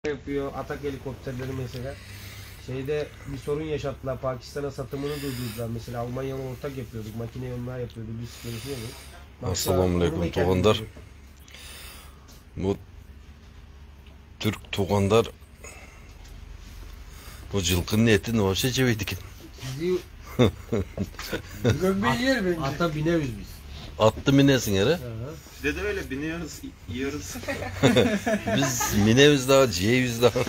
yapıyor. Atak helikopterleri mesela. Şeyde bir sorun yaşattılar. Pakistan'a satımını durdurdular. Mesela Almanya'la ortak yapıyorduk. Makine yoluna yapıyordu. Biz görüşüyorduk. Assalamualaikum tuğanlar. Bu Türk tuğanlar bu жылқының етін вообще жемейді екен. Gömbeyi yer bence. Ata bineriz biz. Atты minесің ere? Bizde de öyle biniyoruz, yiyoruz. Biz minemiz daha, жейміз daha.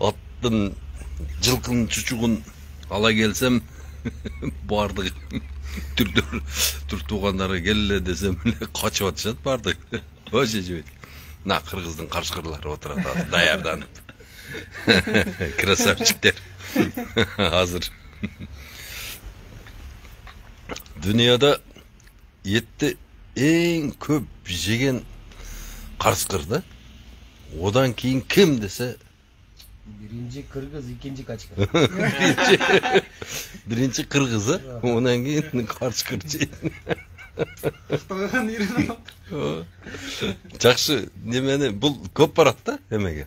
Аттың, жылқының чучуғын ала келсем, бардық. Türk туғандары келе десем, қачып атышады бардық. Вообще жемейді. На қырғыздың қаршқырлары отырады, даярданып. Красавчиктер. Hazır. Dünyada etті ең көп жеген қаршқыр. Одан кейін кім десе? Birinci Kırgız, ikinci kaçkır. Birinci Kırgız'ı, ondan кейін қаршқыр жейді. Жақсы, немені бұл көп барады да, емеге?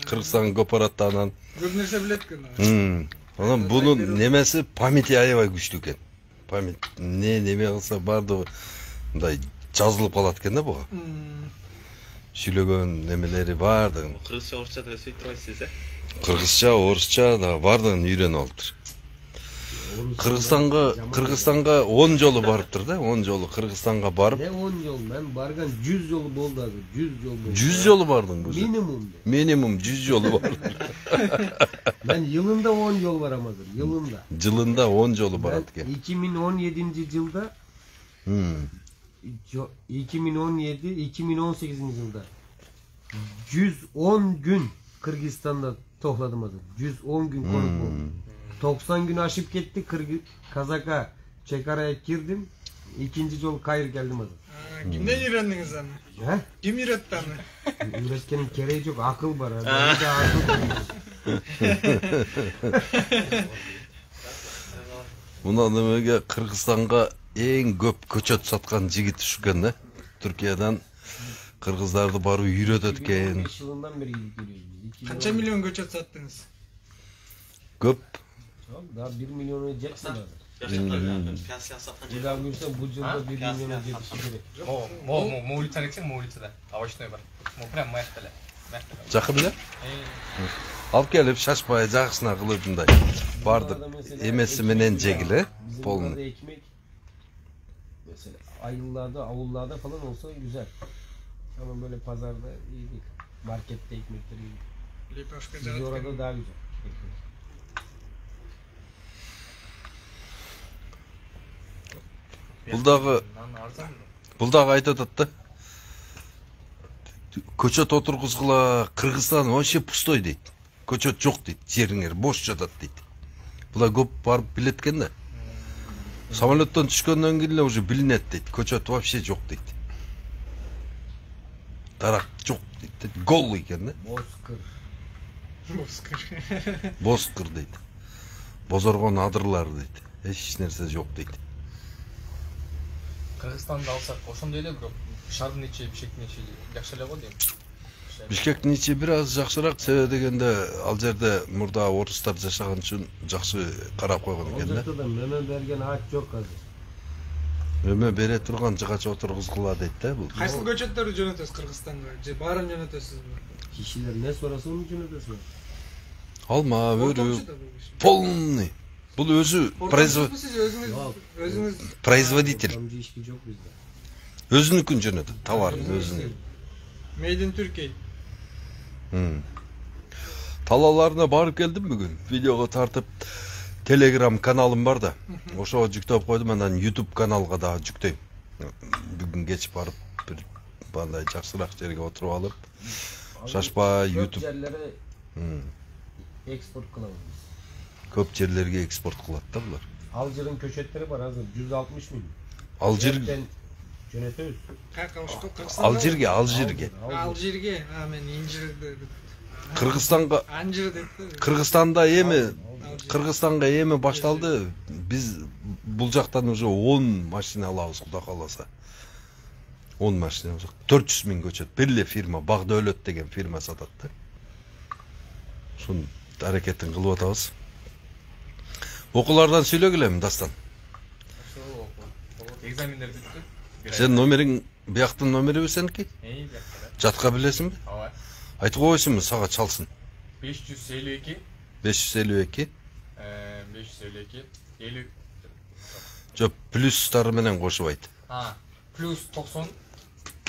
Қырғызстан көп барады анан. Көп нәрсе біледі екен. Анан бұның немесі памяти аябай күшті екен. Память неме қылса барды мындай жазылып қалады екен да бұға. Сүйлөгөн немелери бардығын. Кыргызча, орусча да сөйтіп тұрасыз, ә? Кыргызча, орусча да бардығын үйреніп алыптыр. Kırgızistan'a 10 жолу барыптыр да, 10 жолу Kırgızistan'a барып. Ne 10 yol? Ben bargan 100 yolu boldu abi. 100 yol boldu. 100 jolu bardın bu. Minimum. Minimum 100 jolu vardı. Ben yılında 10 yol varamadım. Yılında. Yılında 10 jolu vardı. Ben 2017. yılda 2017-2018. yılda 110 gün Kırgızistan'da topladım adım. 110 gün konuk oldum. 90 gün aşıp gitti Kazak'a, Çekara'ya girdim. İkinci yol Kayır geldim adım. Kimden öğrendiniz onu? He? Kim öğretti onu? Üretkenin gereği yok, akıl var. Ben de akıl. Bundan demek Kırgızistan'a en köp köçöt satkan jigit düşken de. Türkiye'den Kırgızlardı barı үйrөтөт экен. 2015 yılından beri geliyoruz biz. Kaça milyon göçet sattınız? Köp. Daha 1 milyon ödeyeceksin abi. Piyasaya satan Bir daha görsen bu yılda 1 milyon ödeyeceksin gerek. Мо улица рексең, мо улицада. Овощной бар. Мо прям маяктале. Жақын эле? Алып келип шашпай жакшысына кылып мындай. Бардык эмеси менен жегиле. Полный. Ekmek mesela ayıllarda, avullarda falan olsa güzel. Ama böyle pazarda iyi değil. Markette ekmekleri iyi. Biz orada daha güzel. Булдағы айтып атат да. Көчөт отургузгула Кыргызстан вообще пустой дейт. Көчөт жок дейт. Жериңер бош жатат дейт. Була көп барып билет экен да. Самолеттон түшкөндөн кийин эле уже билинет дейт. Көчөт вообще жок дейт. Тарак жок дейт. Гол экен да. Бозкыр дейт. Бозоргон адырлар дейт. Эч нерсе жок дейт. Кыргызстанды алсак, ошондой эле бирок шаардын ичи, Бишкектин ичи жакшы эле го дейм. Бишкектин ичи бир аз жакшыраак, себеби дегенде ал жерде мурда орустар жашаган үчүн жакшы карап койгон экен да. Orada da meme bergen ağaç yok hazır. Мөмө бере турган жыгач отургузгула дейт да бул. Кайсы көчөттөрдү жөнөтөсүз Кыргызстанга? Же баарын жөнөтөсүзбү? Kişiler ne sorarsa onu yönetiyorsun. Алма, өрү, полный. Бул өзү производитель. Amca işki çok bizde. Өзүнүкүн жөнөтөт, товарын өзүнүн. Made in Turkey. Талаларына барып келдим бүгүн. Видеого тартып Telegram каналым бар да. Ошого жүктөп койдум, анан YouTube каналга да жүктөйм. Бүгүн кеч барып бир бандай жакшыраак жерге отуруп алып, шашпай YouTube Yerlere eksport kılavuz. көп жерлерге экспорт кылат да булар. Alcır'ın köşetleri var hazır. 160 milyon. Алжир, Yönetiyoruz. Алжирге. Alжирге. Мен инжирди. Кыргызстанга, Анжир депти. Кыргызстанга эми башталды. Биз бул жактан уже 10 машина алабыз, Кудай кааласа. 10 машина болсок 400 миң көчөт. Бир эле фирма, Багдөлөт деген фирма сатат да. Ушунун аракетин кылып атабыз. Окуулардан сүйлөгүлем, Дастан. Ошо экзамендер бүттү. Сен номериң, бияктын номери сеники? Биякта. Жатка билесиңби? Ооба. Айтып койсунбу, сага чалсын. 552 552 552 50 Жок, плюстары менен кошуп айт. плюс 90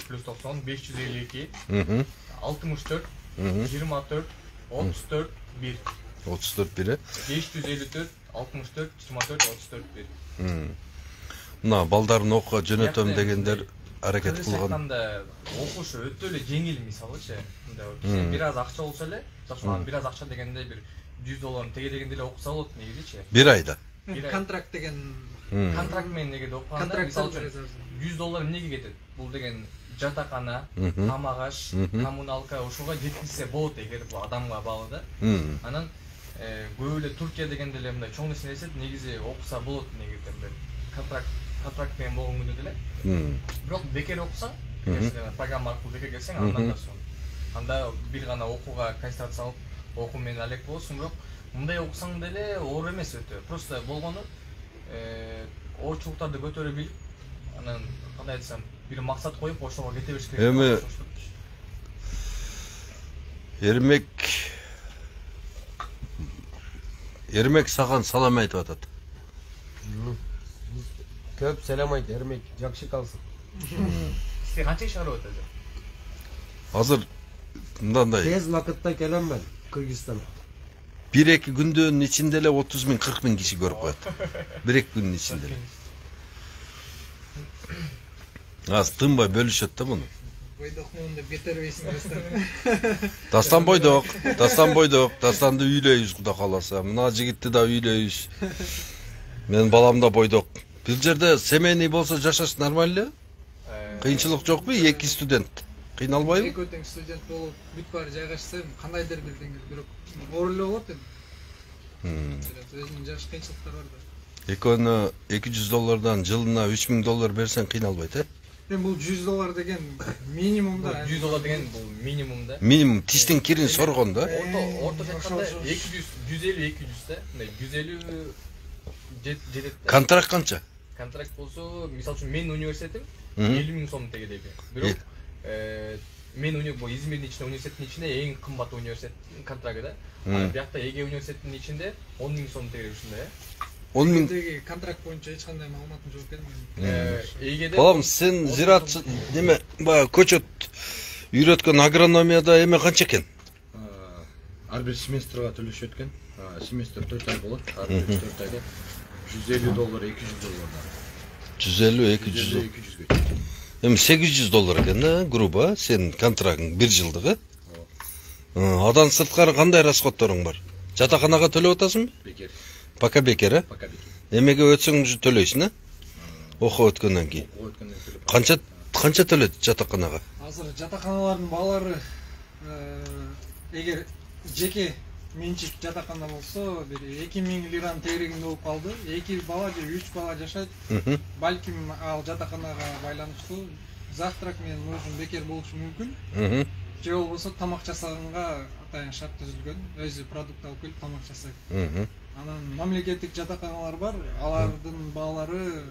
552 Мхм. 64 Мхм. 24 34 1 34 бире. 554 64 24 34 1. Мына балдарын окууга жөнөтөм дегендер аракет Кыргыз кылган. айтканда окушу өтө эле жеңил мисалычы. Мындай бир аз акча болсо эле, мисалы бир аз акча дегенде бир $100 тегерегенде эле окуса болот негизичи. Бир айда. Контракт деген Контракт менен неге окуганда контракт мисалы үчүн $100 эмнеге кетет? Бул деген жатакана, тамак аш, коммуналка ошого жеткизсе болот эгер бул адамга баалы да. Анан көп эле Туркия дегенде эле мындай чоң нерсе эсет, негизи окуса болот негизинен бери. Контракт менен болгон күндө деле. Бирок бекер окусаң, программа аркылуу бекер келсең андан да сон. Анда бир гана окууга концентрация алып окуу менен алек болосуң, бирок мындай окусаң деле оор эмес өтө. Просто болгону оорчулуктарды көтөрө билип, анан кандай айтсам, бир максат коюп ошого кете бериш керек. Эми Эрмек саган салам айтып атат. Көп selam ayt, Ermek. Жакшы калсын. Сиз канча иш арып атасыз? Азыр мындай Тез вакытта келем мен Кыргызстанга. 1-2 күндөн ичинде эле 30 миң 40 миң киши көрүп коет. 1-2 күндүн ичинде эле. Аз тынбай бөлүшөт да муну. бойдокмун деп кетербейсиң. Дастан бойдок, Дастанды үйлөйбүз куда кааласа. Мына жигитти да үйлөйбүз. Мен балам да бойдок. Бул жерде семейный болсо жашаш нормально? Кыйынчылык жокпу? 2 студент. Кыйналбайбы? Эки тең студент болуп бүт баары жайгашсам кандайдыр бир деңиз бирок оор эле болот эми. Өзүнүн жаш кыйынчылыктары бар да. Экөөнө $200 жылына $3000 берсең кыйналбайт, Эми бул $100 деген минимум да. $100 деген бул минимум да. Минимум тиштин кирин соргон да. Орто айтканда 200, 150, 200 да. Мындай 150 жетет да. Контракт канча? Контракт болсо, мисалы үчүн менин университетим 50 миң сом тегелеби. Бирок мен Измирдин ичинде университеттин ичинде эң кымбат университет контракты да. Биякта Эге университетинин ичинде 10 миң сом тегелеби ушундай. 10 миң. Деги контракт боюнча эч кандай маалыматым жок экен. Эгеде Балам, сен зираатчы неме, баягы көчөт үйрөткөн агрономияда эме канча экен? Ар бир семестрга төлөшөт экен. Семестр 4 ай болот. Ар бир 4 айда $150, $200. 150, 200. Эми $800 экен да, грубо, сен контрактың 1 жылдыгы. Адан сырткары кандай расходторуң бар? Жатаканага төлөп атасыңбы? Бекер. Пока бекер, Пока бекер. Эмеге өтсөң уже төлөйсүң, окуу өткөндөн кийин. Канча төлөйт жатаканага? Азыр жатаканалардын баалары эгер жеке менчик жатакана болсо бир 2000 лиранын тегерегинде болуп калды. 2 бала же 3 бала жашайт. Балким ал жатаканага байланыштуу завтрак менен ужин бекер болушу мүмкүн. Же болбосо тамак жасаганга атайын шарт түзүлгөн. Өзү продукт алып келип тамак жасайт. Анан мамлекеттик жатаканалар бар. Алардын баалары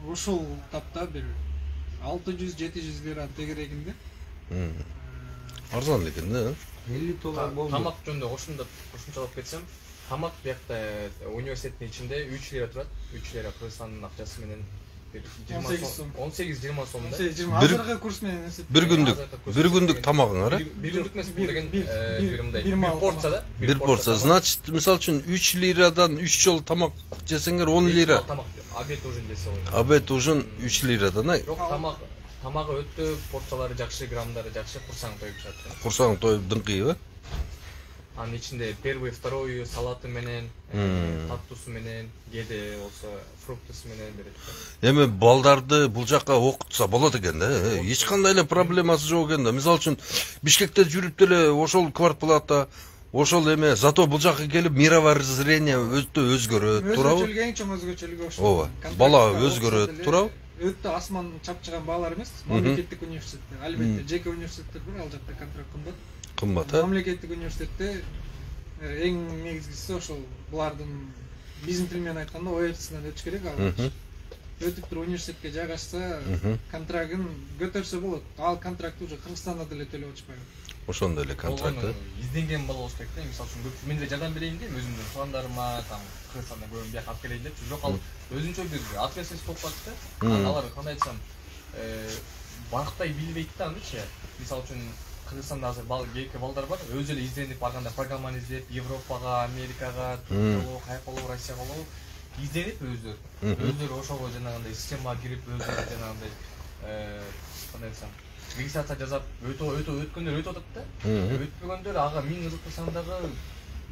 ушул тапта бир 600-700 лира тегерегинде. Арзан экен да. $50 болду. Тамак жөнүндө кошумчалап кетсем, тамак биякта университеттин ичинде 3 лира турат. 3 лира Кыргызстандын акчасы менен 18-20 сом да. Азыркы курс менен эсеп. Бир күндүк тамагыңар, Бир күндүк эмес, бул деген бир порция да. Бир порция. Значит, мисалы үчүн 3 лирадан 3 жол тамак жесеңер 10 лира. Обед ужин десе болот. Обед ужин 3 лирадан, Бирок тамагы өтө, порциялары жакшы, граммдары жакшы, курсаң тоюп жатат. Курсаң тоюп дыңкыйбы? Анын ичинде первый, второй салаты менен, таттуусу менен, кээде болсо фруктусу менен берет. Эми балдарды бул жакка окутса болот экен да. Эч кандай эле проблемасы жок экен да. Мисалы үчүн Бишкекте жүрүп деле ошол квартплата, ошол эме, зато бул жакка келип мировоззрение өзгөрөт, туурабы? Өзгөчөлүк эң чоң өзгөчөлүгү ошол. Ооба. Бала өзгөрөт, туурабы? өтө асман чапчыган баалар эмес. Мамлекеттик университеттер. Албетте жеке университеттер бар, ал жакта контракт кымбат. Кымбат, а? Мамлекеттик университетте эң негизгиси ошол булардын биздин тил менен айтканда ОЭФСынан өтүш керек ал. Өтүп туруп университетке жайгашса, контрагын көтөрсө болот. Ал контрактты уже Кыргызстанда деле төлөп атышпайбы. Ошондой эле контракт. Изденген бала болуш керек да. Мисалы үчүн көп мен деле жардам берейин деп өзүмдүн туугандарыма, там Кыргызстанда көбүн бияка алып келейин деп, жок ал өзүнчө бир ответственность болуп калды да. Алар кандай айтсам, барктай билбейт да анычы. Мисалы үчүн Кыргызстанда азыр кээки балдар бар, өзү эле изденип барганда программаны издеп, Европага, Америкага, каяка болобу, Россияга болобу изденип өздөрү ошого жанагындай системага кирип өздөрү жанагындай кандай айтсам регистрация жасап өткөндөр өтүп атат да. Өтпөгөндөр ага миң ызыктырсаң дагы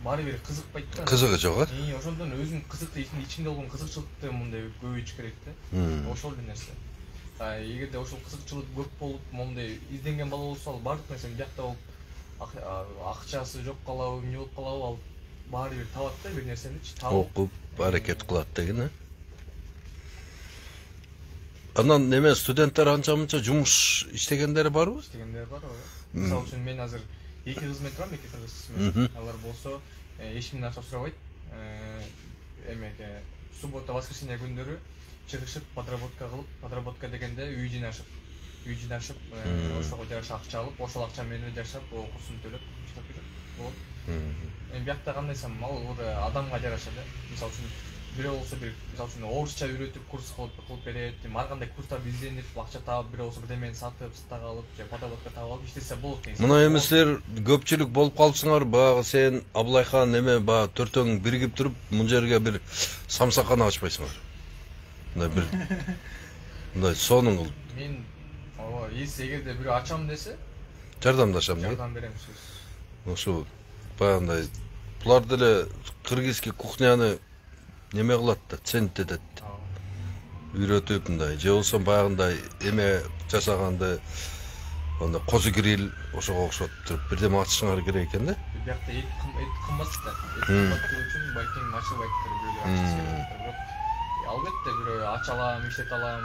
баары бир кызыкпайт да. Кызыгы жок, а? Ошондон өзүң кызыкты ичинде болгон кызыкчылыкты мындай көбөйтүш керек да. Ошол эле нерсе. Эгерде ошол кызыкчылык көп болуп, моундай изденген бала болсо, ал баардык нерсени биякта болуп, акчасы жок калабы, эмне болуп калабы, ал баары бир табат да бир нерсеничи. Окуп, аракет кылат деген, а? Анан неме студенттер анча-мынча жумуш иштегендери барбы? Иштегендер бар, ооба. Мисалы үчүн мен азыр 2 кызмет турам, 2 кыргыз кызмет. Алар болсо эч кимден акча сурабайт. Эмеге суббота, воскресенье күндөрү чыгышып, подработка кылып, подработка дегенде үй жыйнашып, ошого жараша акча алып, ошол акча менен жашап, окуусун төлөп, иштеп жүрөт. Болот. Эми биякта кандайсам, ал адамга жараша да. Мисалы үчүн бирөө болсо мисалы үчүн орусча үйрөтүп курс кылып берет, ар кандай курстарды изденип, акча таап, бирөө болсо бирдемени сатып, стаг алып, же подработка таап алып иштесе болот деген. Мына эмислер көпчүлүк болуп калыпсыңар, баягы сен Абылайхан эме баягы төртөөң биригип туруп, мына жерге бир самсакана ачпайсыңар. Мындай сонун кылып. Мен эгерде бирөө ачам десе, жардамдашам дейт. жардам берем сөз. Ошо баягындай булар деле кыргызский кухняны неме кылат да, ценит этет. Үйрөтүп мындай, же болсо баягындай эме жасаганды, анда козу гриль ошого окшоп туруп бирдеме ачышыңар керек экен да. Биякта эт кымбат да. Эт кымбат үчүн балким ачылбайт бирөө ачыш керек. Албетте бирөө ача алам, иштете алам,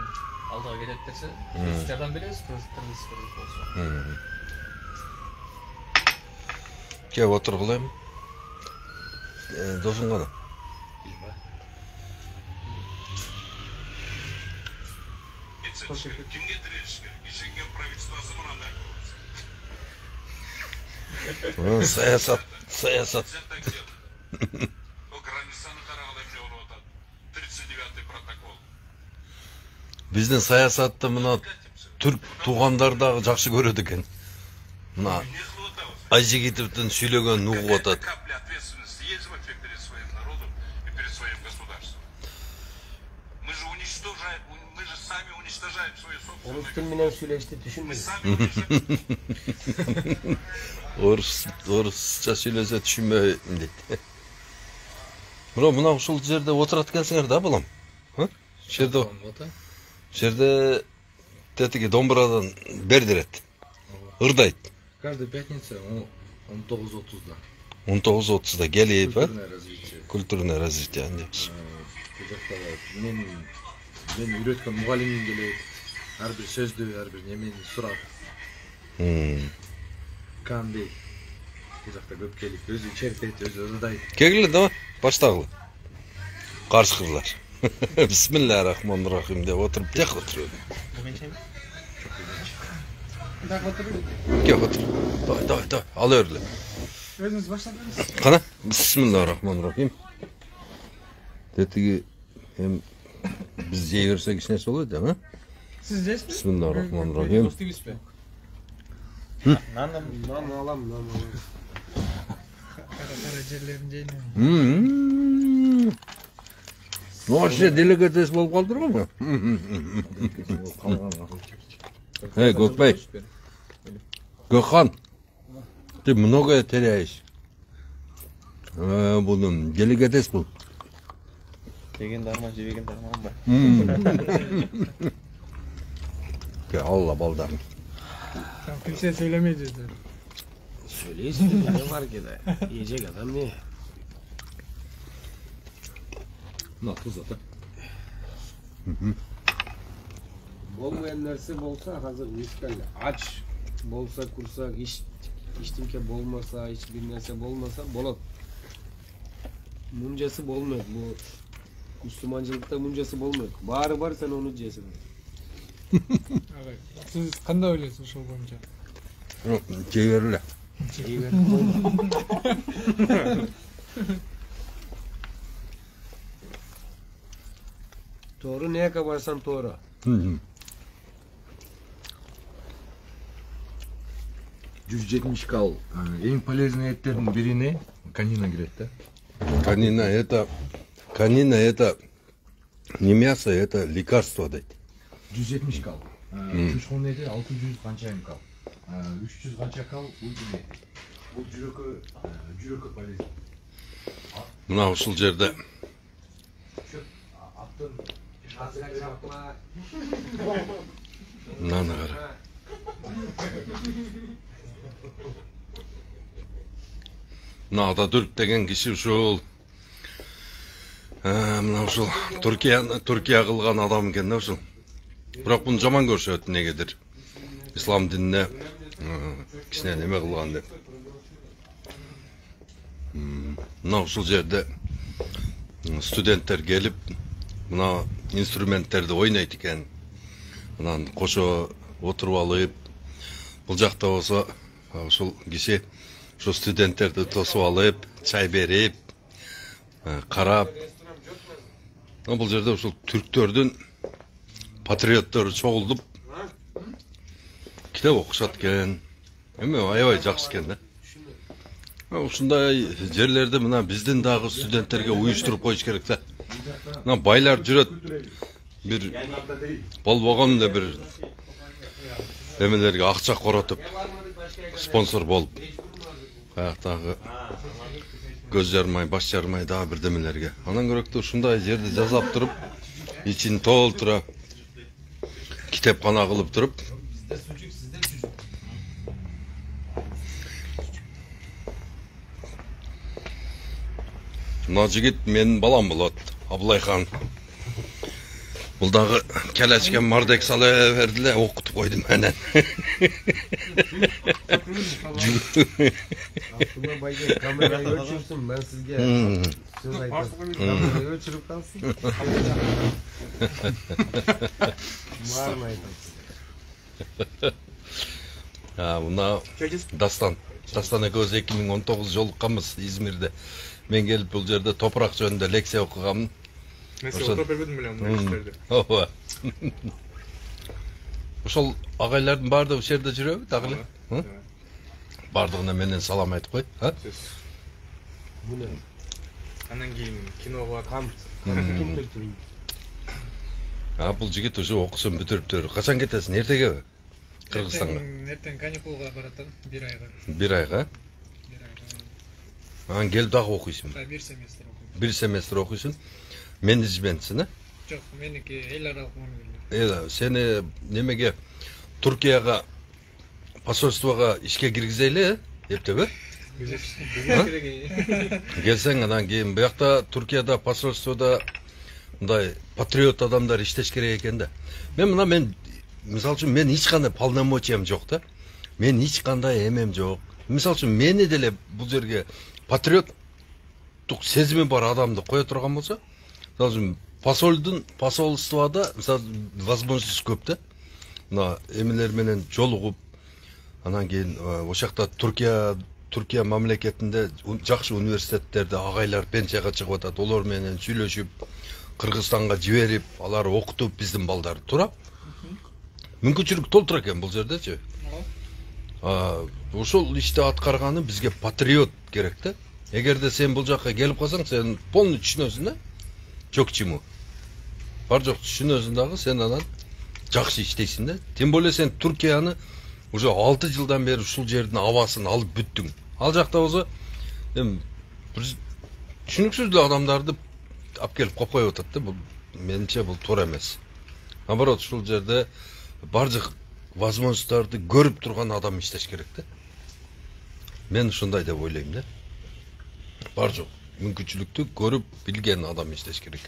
алдыга келет десе, биз жардам беребиз, кыргыз болсо. Кеп отургула эми. Досуң кана? Кимге тирешиш керек? Ишенген правительствосы мындай. Саясат. Границаны караганда эмне болуп атат? 39-й протокол. Биздин саясатты мына түрк туугандар дагы жакшы көрөт экен. Мына Айжигитовдун сүйлөгөнүн угуп атат. Капля ответственности есть вообще перед своим народом и перед своим государством. Мы же сами уничтожаем свою собственную. Орус тил менен сүйлөштү Мы түшүнбөйм. сами уничтожаем. Орусча сүйлөсө түшүнбөйм дейт. Мына ушул жерде отурат экенсиңер да, балам. Жерде тетиги домбурадан бердирет. Ырдайт. Каждая пятница 19:30-да. 19:30-да келип, Культурное развитие. Культурное развитие дейбиз. Мен үйрөткөн мугалимим келет. Ар бир сөздү, ар бир немени сурап. Кандай бул жакта көп келип, өзү чертет, өзү ырдайт. Кегиле да, баштагыла. Каршыкырлар. Бисмиллахиррахманиррахим деп отуруп тек отуруп. Кеп отур. Давай, ал өрлө. Өзүңүз баштадыңыз. Кана? Бисмиллахиррахманиррахим. Тетиги биз жей берсек эч нерсе болот да, Сиз жейсизби? Бисмиллахиррахманиррахим. Дос тийбизби? Нан алам. Кара жерлерин жейм. Вообще делегатес болуп калдырбы? Gökbey. Gökhan. Ты многое теряешь. Bunun делегатес бул. Деген дарман, жебеген дарман бар. Алла балдарым. Kimse söylemeyeceğiz. Söyleysin ne var ki de. Yiyecek adam ne? На, тuz ата. Болмаyan нәрсе болса hazır мискал aç bolsa kursak iştimke bolmasa hiçbir нәрсе болмаса болот. Мунжасы болмойт. Bu Müslümancılıkta мунжасы болмойт. Баары бар sen onu жейсиң. Siz кандай ойлойсуз ошол боюнча? Жей Doğru neye kabarsan doğru. берели. 170 кал. Эң полезный эттердин бирине конина кирет да. Конина это не мясо, это лекарство дайт. 170 кал. Чучкун эти 600 канчайым кал. 300 канча кал ульдун эти. Бул жүрөккө полезный. Мына ушул жерде мынаны кара. Мына Ататүрк деген киши ушул мына ушул Түркия кылган адам экен да ушул. Бирок буну жаман көрүшөт негедир. Ислам динине кичине неме кылган деп. Мына ушул жерде студенттер келип мына инструменттерди ойнойт экен. Мынан кошо отуруп алып, бул жакта болсо ушул киши ошо студенттерди тосуп алып, чай берип, карап. Бул жерде ушул түрктөрдүн патриоттору чогулуп китеп окушат экен. Эми аябай жакшы экен да. Ушундай жерлерди мына биздин дагы студенттерге уюштуруп коюш керек да. Мына байлар жүрөт. Бир болбогон эле бир эмелерге акча коротуп спонсор болуп каяктагы көз жармай, баш жармай дагы бирдемелерге. Анан көрөктү ушундай жерди жасап туруп, ичин толтура китепкана кылып туруп, мына жигит менин балам болот, Абылайхан. Бул дагы келечке мардек сала берди эле, окутуп койдум менен. Aklıma bayılır. Kamerayı ölçürsün ben sizge. Söz aytayım. Kamerayı ölçürüp kalsın. Var mı aytayım? Мына Дастан экөөбүз 2019 жолукканбыз Измирде. Мен келип бул жерде топурак жөнүндө лекция окуганмын. Мен сен отуруп бербедим беле мына иштерди. Ооба. Ошол агайлардын баары да ушул жерде жүрөбү дагы эле? Бардыгына менен салам айтып кой, а? Bu ne? Анан кийин кино бар. Kam. Бул жигит уже окуусун бүтүрүптүр. Качан кетесиң? Эртегеби? Кыргызстанга. Эртең каникулга баратам, 1 айга. 1 айга? 1 айга. Анан келип дагы окуйсуң. 1 семестр окуйм. 1 семестр окуйсуң. Менеджментсин, а? Жок, меники эл аралык мамиле. Сени немеге Туркияга посольствого ишке киргизели, эптеби? Келсең анан кийин буякта Туркияда посольствода мындай патриот адамдар иштеш керек экен да. Мен мисалы үчүн мен эч кандай полномочиям жок да. Мен эч кандай эмем жок. Мисалы үчүн мени деле бул жерге патриоттук сезими бар адамды кое турган болсо, мисалы үчүн посольствода мисалы возможность көп да. Мына эмелер менен жолугуп, анан кийин ошол жакта Түркия мамлекетинде жакшы университеттерде агайлар пенсияга чыгып атат, олар менен сүйлөшүп, Кыргызстанга жиберип, алар окутуп биздин балдар тура. Мүмкүнчүлүк толтура экен бул жердечи. Ошол ишти аткарганы бизге патриот керек да. Эгерде сен бул жакка келип калсаң, сен полный түшүнөсүң да. Жок чиму. Бар жок түшүнөсүң дагы, сен анан жакшы иштейсиң да. Тем более сен Түркияны уже 6 жылдан бери ушул жердин абасын алып бүттүң. Ал жакта болсо, эми түшүнүксүз эле адамдарды алып келип коюп атат да. Бул менимче бул туура эмес. Наоборот, ушул жерде бардык возможностьтарды көрүп турган адам иштеш керек да. Мен ушундай деп ойлойм да. Бар жок мүмкүнчүлүктү көрүп билген адам иштеш керек.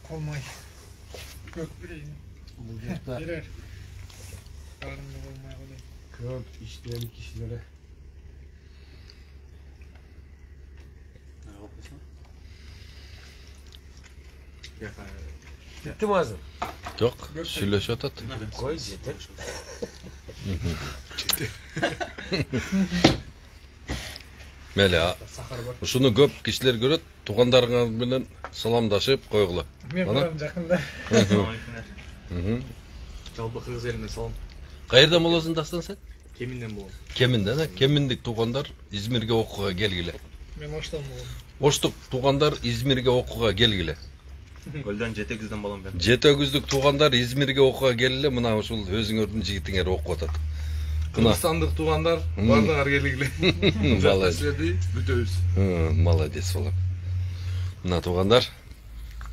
Колмай. Көп берейін. Bu yurtta Берер. Karnımda olmaya koyayım. köp işleyen kişilere bitti mi ağzın? Yok. Süleş atat. Koy yeter. Mele ha. Şunu köp kişiler görüp tuğandarına bilen salamdaşıp koygular. Ben Bana? buram жақында. Жалпы кыргыз элине салам. Kayırda molosundasın sen? Кеминден болом. Keminden ha? Kemindik tuğandar İzmir'e okuğa gelgile. Мен Оштан болом. Oştuk tuğandar İzmir'e okuğa gelgile. Көлдөн жете күздөн болом ben. Jete güzdük tuğandar İzmir'e okuğa gelgile. Mına uşul özün ördün jigittiňer okup atat. Mına. Kırgızstandык туугандар бардыгы келгиле. Молодец. Бүтөбүз. Молодец olan. Mına tuğandar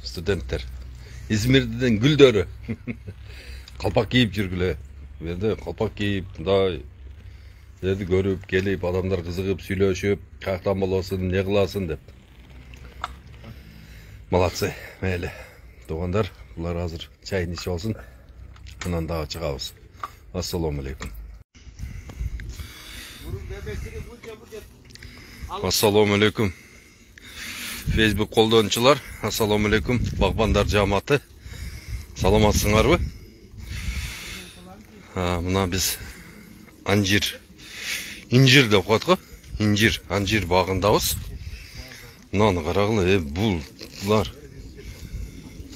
studentler. İzmir'den güldörü. Kalpak giyip жүрgüle. Berde kalpak giyip day dedi görüp gelip adamlar kızıgıp süйлөшүp kaktan bolasın ne kılasın dep. Молодцы. Meyli. Tuğandar bunlar hazır çayın içi olsun. Bundan daha çıkabız. Assalamu alaikum. Assalamu alaikum. Facebook koldoonчулар. Assalamu alaikum. Bagbanдар жамааты. Саламатсыңарбы? Мына biz инжир деп коет го. Анжир багындабыз. Мынаны карагыла, булар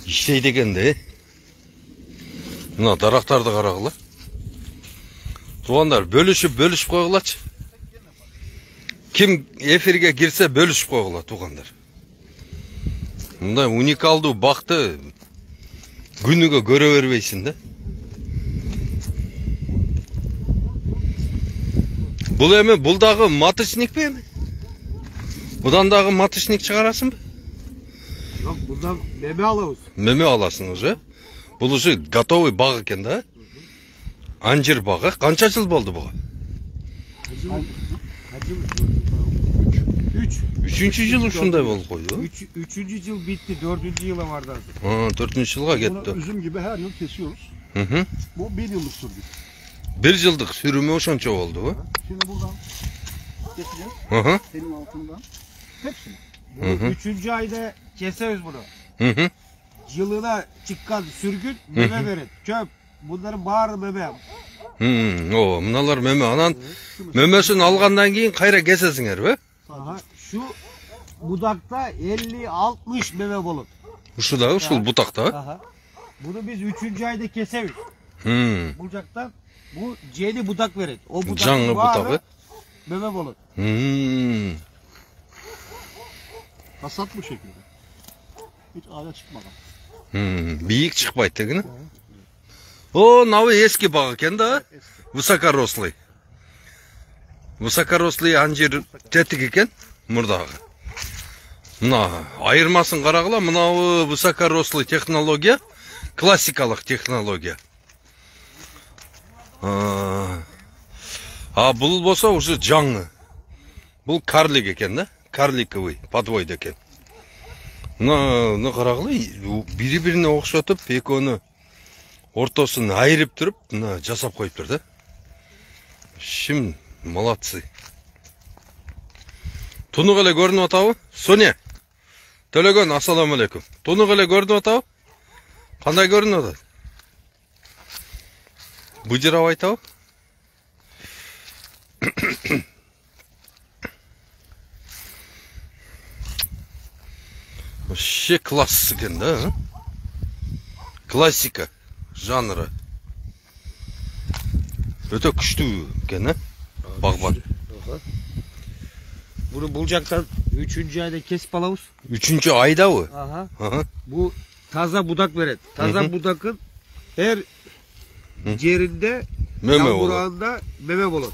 иштейт экен да. Мына дарактарды карагыла. Тугандар бөлүшүп койгулачы. Kim efirge girse bölüşüp koygular tuğanдар. Мындай уникалдуу бакты күнүгө көрө бербейсиң да. Бул эми бул дагы маточникпи эми? Будан дагы маточник чыгарасыңбы? Yok buradan meme alıyoruz. Меме аласың уже. Бул уже готовый баг экен да. Анжир багы канча жыл болду буга? Üçüncü yıl uşunday болуп койду. Üçüncü yıl bitti. 4. yıla vardı. 4. yılga ketти. Üzüm gibi her yıl kesiyoruz. Bu 1 yıllık sürdü. 1 yıldık sürümü oşonça oldu bu. Şimdi buradan keseceğiz. Senin altından. Hepsini. 3. ayda keseriz bunu. Yılına çıkan sürgün meme verin. Çöp. Bunların bağır meme. O, mınalar meme anan memesini algandan keyin kayra kesesiңер be? Aha, şu budakta 50-60 meme olur. Uşu da uşul butakta. Aha. Bunu biz 3. ayda keseriz. Bucaktan bu celi budak verir. O budak Canlı butağı. Meme olur. Hasat bu şekilde. Hiç ağaca çıkmadan. Biyik çıkmaydı degini. O, navi eski bağ eken da. Высокорослый. Высокорослый анжир тетик экен мурдагы. Мына айырмасын карагыла, мынабы высокорослый технология, классикалык технология. Бул болсо уже жаңы. Бул карлик экен да, карликовый, подвойд экен. Мына карагыла, бири-бирине окшотуп, экөөнү ортосын айырып туруп, мына жасап коюптур да. Шим, молодцы. Тунук эле көрүнүп атабы? Соня. Төлөгөн, ассаламу алейкум. Тунук эле көрүнүп атабы? Кандай көрүнүп атат? Быжырап айтабы? Вообще класс экен да. Классика жанры. Öte күчтүү экен, багбан. Bunu bulacaktan 3. ayda kesip alıyoruz. 3. ayda bu. Aha. Bu taza budak verir. Taza budakın her yerinde meme olur. Yağmurağında meme olur.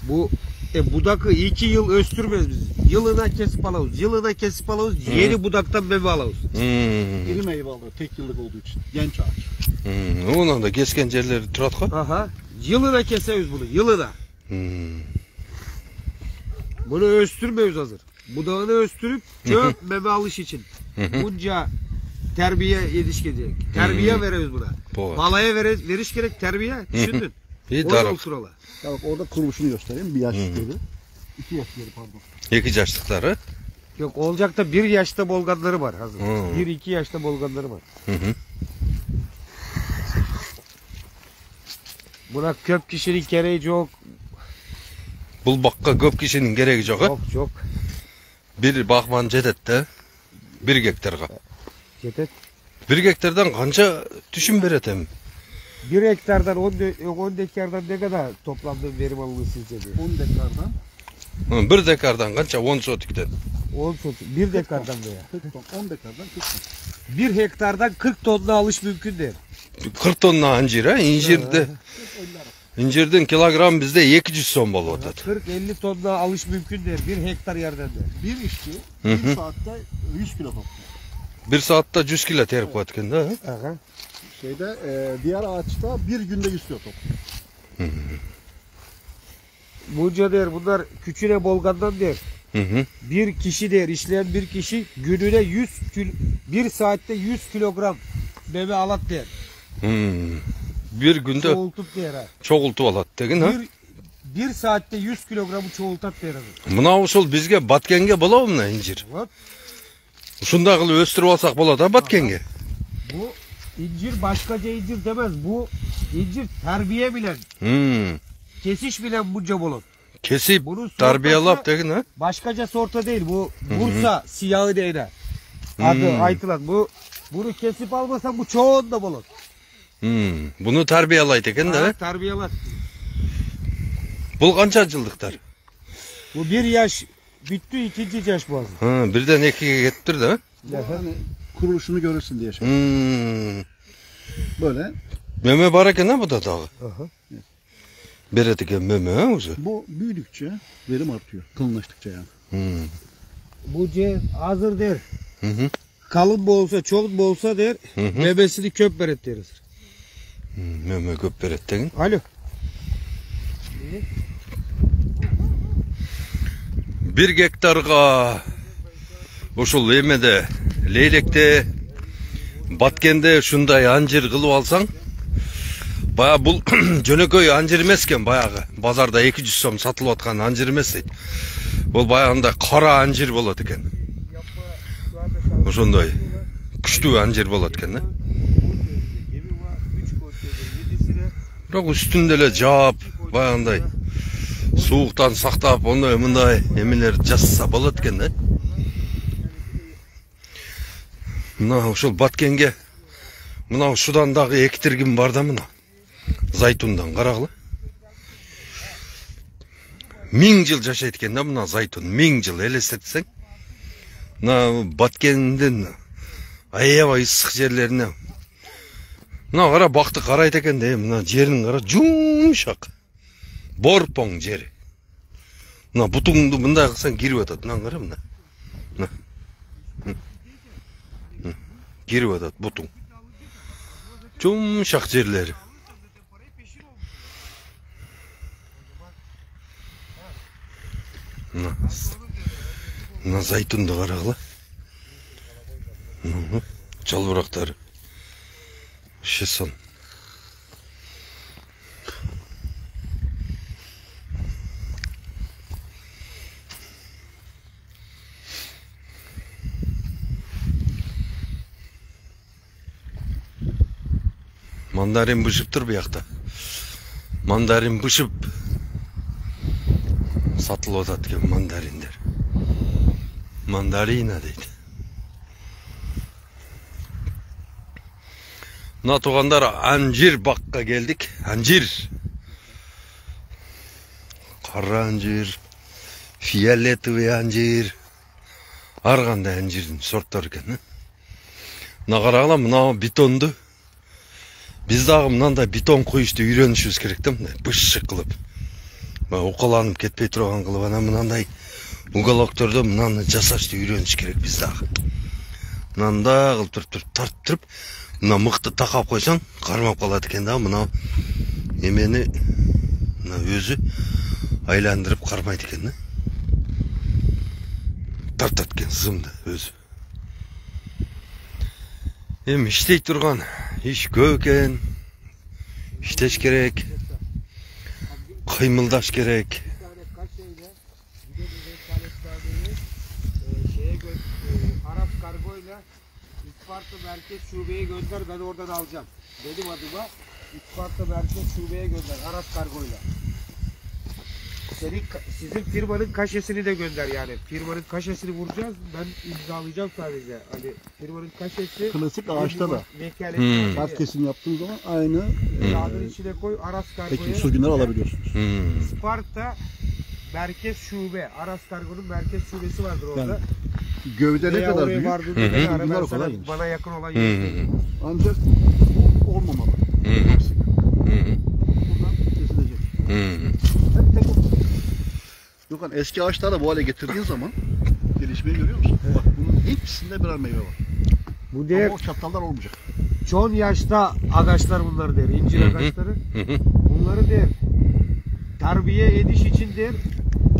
Bu budakı 2 yıl östürmez biz. Yılına kesip alıyoruz. Yılına kesip alıyoruz. Yeni budaktan meme alıyoruz. İri meyve alıyor tek yıllık olduğu için. Genç ağaç. Ondan da kesken yerleri turat koy. Aha. Yılına keseriz bunu. Yılına. Bunu östürmüyoruz hazır. Budağını östürüp çöp meme alış için. Bunca terbiye yetiştirecek. Terbiye veririz buna. Bu. Balaya veriş gerek terbiye. Düşündün. İyi Orada darab. oturala. Ya bak orada kuruluşunu göstereyim. 1 yaşlıkları. 2 yaşlıkları pardon. 2 yaşlıkları. Yok olacak da 1 yaşta bolganları var hazır. Hı. 1-2 yaşta bolganları var. Hı hı. Buna köp kişilik gereği yok. Bul bakka köp kişinin gereği yok. Çok çok. Bir bakman cedette 1 hektarga. Yeter. 1 hektardan kança düşün beretem. 1 hektardan 10 hektardan ne kadar toplamda verim alınır sizce diye. 10 dekardan 1 dekardan kança 10 sotikten. 10 ton, 1 dekardan veya. 40 ton. 10 dekardan 40 ton. 1 hektardan 40 tonla alış mümkün değil. 40 tonna ancir ha. İncirden kilogram bizde 200 son bol otat. 40-50 tonla alış mümkün değil. 1 hektar yerden de. Bir işçi Hı hı. 1 saatte 100 kilo topluyor. 1 saatte 100 kilo terip atken ha. Aha. Şeyde diğer ağaçta bir günde 100 kilo topluyor. Bunca der bunlar küçüğüne bolgandan der. Hı hı. Bir kişi der işleyen bir kişi gününe 1 saatte 100 kilogram meme alat der. Bir günde Çoğultup der ha. çoğultu alat degin ha. Bir saatte 100 kilogramı çoğultat der. Mına usul bizge batkenge bola mı incir? Evet. Şunda kılıp östürüp alsak bola da batkenge. Bu incir başkaca incir demez. Bu incir terbiye bilen, kesiş bilen bunca bolot. Kesip Bunun tarbiyalap sortası- degin ha. Başkaca sorta değil. Bu Bursa siyahı değil ha. Adı aytılan. Bunu kesip almasan bu çoğunda bolot. Bunu tarbiyalay degin de. Terbiyeler. Bul kança jıldıktar? Bu 1 yaş bitti, 2. yaş bu. Ha, birden 2'ye gettir de. Yani kuruluşunu görürsün diye şey. Böyle. Meme bareken ha bu da dağı. Aha. Beretiken meme ha uzu. Bu büyüdükçe verim artıyor. Kalınlaştıkça yani. Bu hazır der. Hı hı. Kalın mı olsa, çok mu olsa der. Memesini köp beret deriz. Meme köp beret degin. Alo. 1 hektarga uşul emede leylekte batkende şunday anjir kılıp alsang baya bul jönököy anjir emesken баягы bazarda 200 сом satılıp atkan anjir emes дейт. Bol баягындай kara anjir bolot eken. Ошондой күчтүү anjir bolot eken да. Бирок үстүндө эле жаап баягындай soğuktan saktap onu mınday emeler jassa bolot eken да. Mına uşul batkenge mına şudan dagı ektirgim бар да мына. Zaytundan karagılı. 1000 yıl yaşayt eken da mına zaytun 1000 yıl elestetsең. Mına batkenden аябай ысык жерлерине. Mına kara baktı karayt eken de mına жерин kara жумшак. Борпоң жери. Mına butуңду мындай кылсаң кирип атат. Мына кара мына. Кирип атат бутуң. Жумшак жерлери. Mına zaytundu karagılı. Çalbıraktары. Şeson. Mandarin bışıptır bu yakta. Mandarin bışıp satılıp atat eken mandarinler. Mandarina deydi. Mına tuğandar anjir bakka geldik. Anjir. Kara anjir. Fioletoviy anjir. Har kандай anjirdin sortları eken. Mına karagıla mına betondu. Biz dagы mınандай beton коюшту үйрөнүшүбүз керек да, мындай бышшык кылып. Окаланып кетпей турган кылып анан мынандай уголоктордо мынаны жасашты үйрөнүш керек биз дагы. Мынандай кылып туруп тартып, мына мыкты такап койсоң, кармап калат экен да, мына эмени мына өзү айландырып кармайт экен да. Тартат экен зымды өзү. Эми иштей турган иш көп экен. İşteş gerek. Kıymıldaş gerek. Arap kargoyla İsparta Merkez Şube'ye gönder, ben oradan alacağım. Benim adıma İsparta Merkez Şube'ye gönder Arap kargoyla. Sizin firmanın kaşesini de gönder yani. Firmanın kaşesini vuracağız. Ben imzalayacağım sadece. Hani firmanın kaşesi Klasik ağaçta da. Herkesin yaptığı zaman aynı kağıdın içine koy. Aras kargoya. ekim sürgünleri alabiliyorsunuz. Isparta Merkez Şube. Aras kargonun merkez şubesi vardır orada. Yani gövde ne kadar büyük, Ben o kadar sana geniş. bana yakın olan yeri. Ancak bu olmamalı. Çok sık. Buradan kesilecek. Hep tek olsun. Gökhan, eski ağaçları bu hale getirdiğin zaman gelişmeyi görüyor musun? Bak bunun hepsinde birer meyve var. Bu Ama der o çatallar olmayacak. çoğun yaşta ağaçlar bunlar der. İncir ağaçları. Bunları der. Terbiye ediş için der.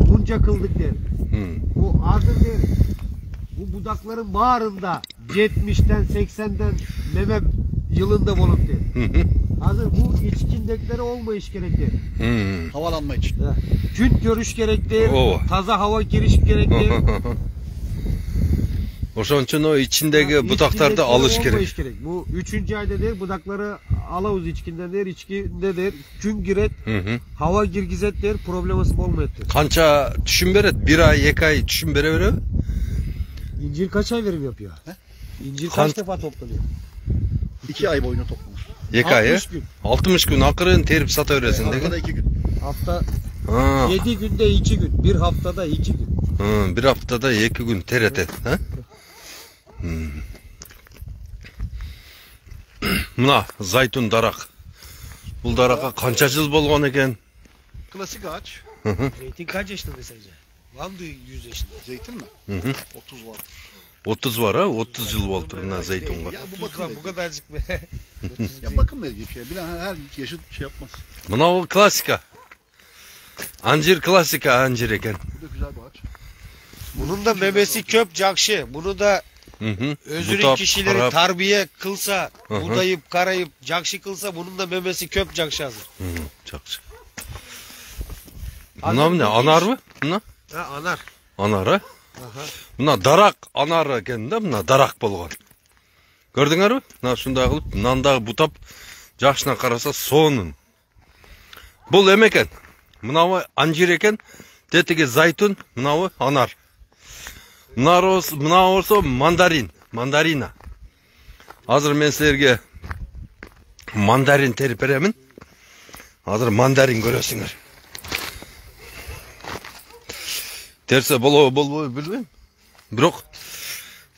Bunca kıldık der. Bu hazır der. Bu budakların bağrında 70'ten 80'den meme yılında bulup der. Hazır bu içkindekleri olmayış gerek der. Havalanma için. Gün görüş gerek der. Oo. Taza hava giriş gerek der. Ошон үчүн o içindeki budaklarda alış gerek. Bu 3. ayda der budakları alavuz içkinden der, içkinde der, gün giret, hava girgizet der, probleması olmayet der. Kança düşün beret? 1 ay, 2 ay düşün bere? İncir kaç ay verim yapıyor? İncir kaç defa toplanıyor? 2 ay boyunca toplanır. 2 ay. 60 gün. 60 gün akırın terip sata öresin Haftada 2 gün. Hafta Ha. 7 günde 2 gün, bir haftada 2 gün. Bir haftada 2 gün terete. Ha? Mına zaytun darak. Bul daraka kança jıl bolgon eken? Klasik ağaç. Zeytin kaç yaşında sence? Var mı 100 yaşında? Zeytin mi? 30 var. 30 var ha, 30 yıl oldu mına zeytunga. Ya bu bakım Bu kadarcık be. ya bakım verici bir şey. Bilen her yaşıt şey yapmaz. Mına o klasika. Ancir klasika ancir eken. Bu da güzel bir ağaç. Bunun da memesi köp cakşı. Bunu da özürün Butap, kişileri harap. tarbiye kılsa, budayıp karayıp cakşı kılsa bunun da memesi köp cakşı hazır. Çakçı. Buna mı ne? Anar mı? Buna? Ha anar. Anar ha? Buna darak anar eken de buna darak bolgon. Gördüңөр mü? Mına şunday kılıp mınandагы butap жакшына караса сонун. Бул эме экен. Мынабы анжир экен, тетиги зайтун, мынабы анар. Мына болсо мандарин, мандарина. Азыр мен силерге мандарин терип беремин. Азыр мандарин көрөсүңөр. Терсе болобу болбойбу билбейм. Бирок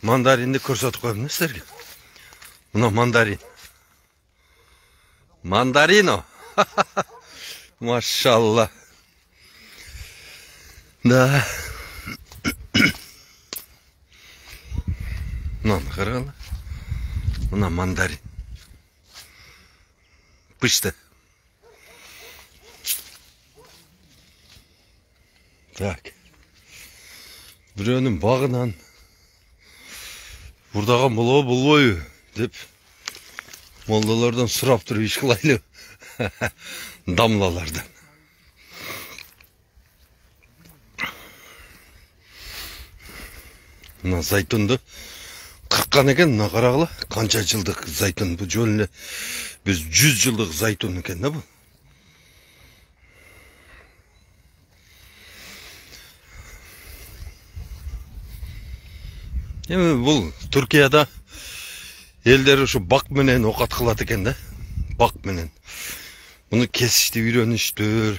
мандаринди көрсөтүп коем силерге. Мына мандарин. Мандарино. Машалла. Да. Мынаны карагыла. Мына мандарин. Пышты. Так. Бирөөнүн багынан бурдаган болобу болбойбу деп молдалардан сурап туруп иш кылайлы. Damlalardan. Mına zaytundu kırkkan eken, mına karagıla kança жылдык zaytun bu жөн эле biz 100 жылдык zaytun eken da bu. Эми бул Түркияда элдер ушу бак менен окат кылат экен да. Bak menen. Bunu kesişti үйрөнүштүр.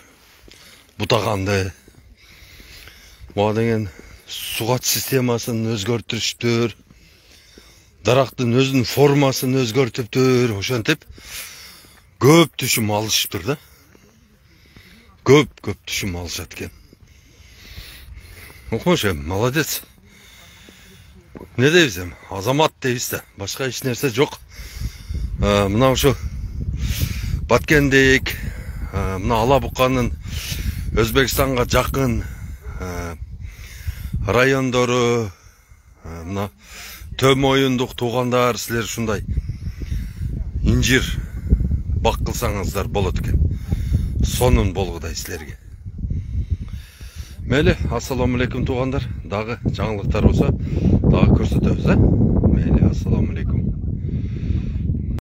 Butagandı. Bu деген сугат системасын өзгөртүштүр. Дарактын өзүнүн формасын өзгөртүптүр. Ошентип көп түшүм алышыптыр да. Көп түшүм алышат экен. Окумуш эми, молодец. Не дейбиз эми? Азамат дейбиз да. Башка эч нерсе жок. Мына ошо Баткендик, мына Алабуканын Өзбекстанга жакын райондору, мына Төмөйүндүк туугандар, силер ушундай инжир бак кылсаңыздар болот экен. Сонун болгудай силерге. Мейли, ассаламу алейкум туугандар. Дагы жаңылыктар болсо дагы көрсөтөбүз, Мейли, ассаламу алейкум.